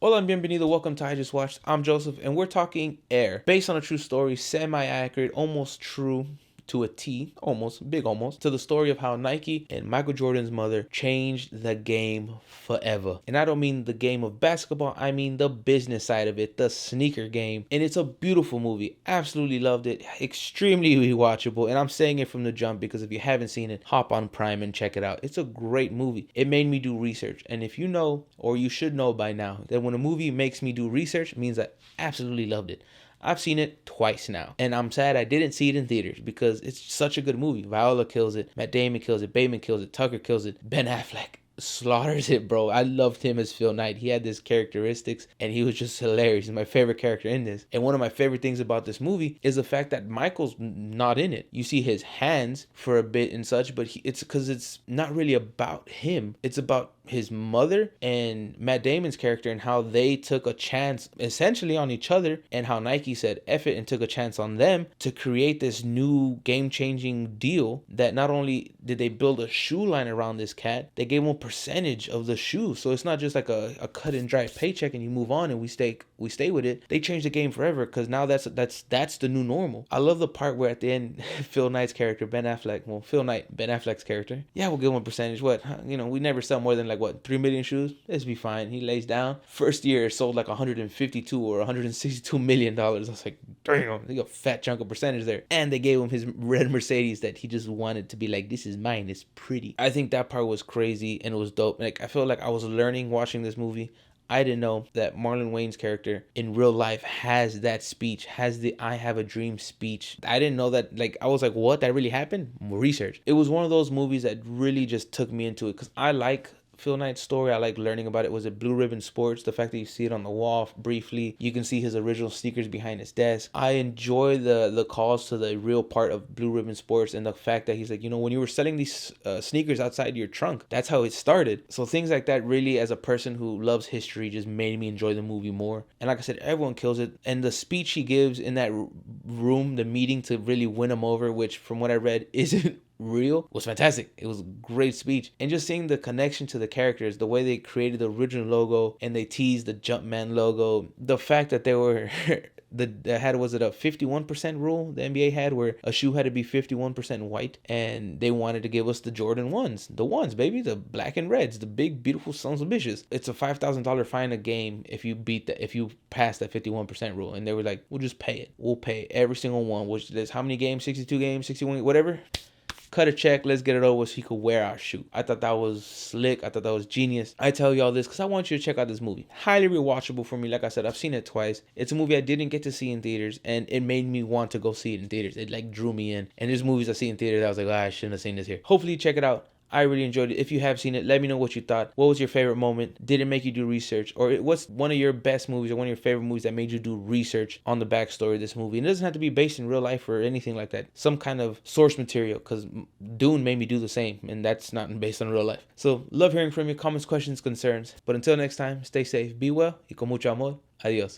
Hola and bienvenido, welcome to IJustWatched. I'm Joseph and we're talking Air. Based on a true story, semi-accurate, almost true to a T, almost, big almost, to the story of how Nike and Michael Jordan's mother changed the game forever. And I don't mean the game of basketball, I mean the business side of it, the sneaker game. And it's a beautiful movie. Absolutely loved it. Extremely rewatchable. And I'm saying it from the jump because if you haven't seen it, hop on Prime and check it out. It's a great movie. It made me do research. And if you know, or you should know by now, that when a movie makes me do research, it means I absolutely loved it. I've seen it twice now, and I'm sad I didn't see it in theaters because it's such a good movie. Viola kills it, Matt Damon kills it, Bateman kills it, Tucker kills it, Ben Affleck slaughters it, bro. I loved him as Phil Knight. He had this characteristics and he was just hilarious. He's my favorite character in this. And one of my favorite things about this movie is the fact that Michael's not in it. You see his hands for a bit and such, but it's because it's not really about him. It's about his mother and Matt Damon's character and how they took a chance essentially on each other, and how Nike said F it and took a chance on them to create this new game-changing deal that not only did they build a shoe line around this cat, they gave him a percentage of the shoe. So it's not just like a cut and dry paycheck and you move on and we stay with it. They changed the game forever because now that's the new normal. I love the part where at the end Phil Knight's character, Ben Affleck's character, yeah, we'll give him a percentage. What, we never sell more than like 3 million shoes. This be fine. He lays down. First year it sold like 152 or 162 million dollars. I was like, damn, they got a fat chunk of percentage there. And they gave him his red Mercedes that he just wanted to be like, this is mine, it's pretty. I think that part was crazy and it was dope. Like, I feel like I was learning watching this movie. I didn't know that Marlon Wayne's character in real life has that speech, has the I have a dream speech. I didn't know that. Like, I was like, what? That really happened? Research. It was one of those movies that really just took me into it because I like Phil Knight's story. I like learning about it. Was it Blue Ribbon Sports? The fact that you see it on the wall briefly. You can see his original sneakers behind his desk. I enjoy the calls to the real part of Blue Ribbon Sports and the fact that he's like, when you were selling these sneakers outside your trunk, that's how it started. So things like that really, as a person who loves history, just made me enjoy the movie more. And like I said, everyone kills it. And the speech he gives in that room, the meeting to really win him over, which from what I read isn't real, was fantastic. It was a great speech. And just seeing the connection to the characters, the way they created the original logo and they teased the Jumpman logo, the fact that they were was it a 51% rule the NBA had where a shoe had to be 51% white, and they wanted to give us the Jordan ones, baby, the black and reds, the big beautiful sons of bitches. It's a $5,000 fine a game if you pass that 51% rule. And they were like, we'll just pay it. We'll pay every single one, which there's how many games? 62 games, 61, whatever. Cut a check, let's get it over so he could wear our shoe. I thought that was slick. I thought that was genius. I tell y'all this because I want you to check out this movie. Highly rewatchable for me. Like I said, I've seen it twice. It's a movie I didn't get to see in theaters, and it made me want to go see it in theaters. It like drew me in. And there's movies I see in theaters that I was like, I shouldn't have seen this here. Hopefully you check it out. I really enjoyed it. If you have seen it, let me know what you thought. What was your favorite moment? Did it make you do research? Or what's one of your best movies or one of your favorite movies that made you do research on the backstory of this movie? And it doesn't have to be based in real life or anything like that. Some kind of source material, because Dune made me do the same, and that's not based on real life. So love hearing from you. Comments, questions, concerns. But until next time, stay safe, be well, y con mucho amor. Adios.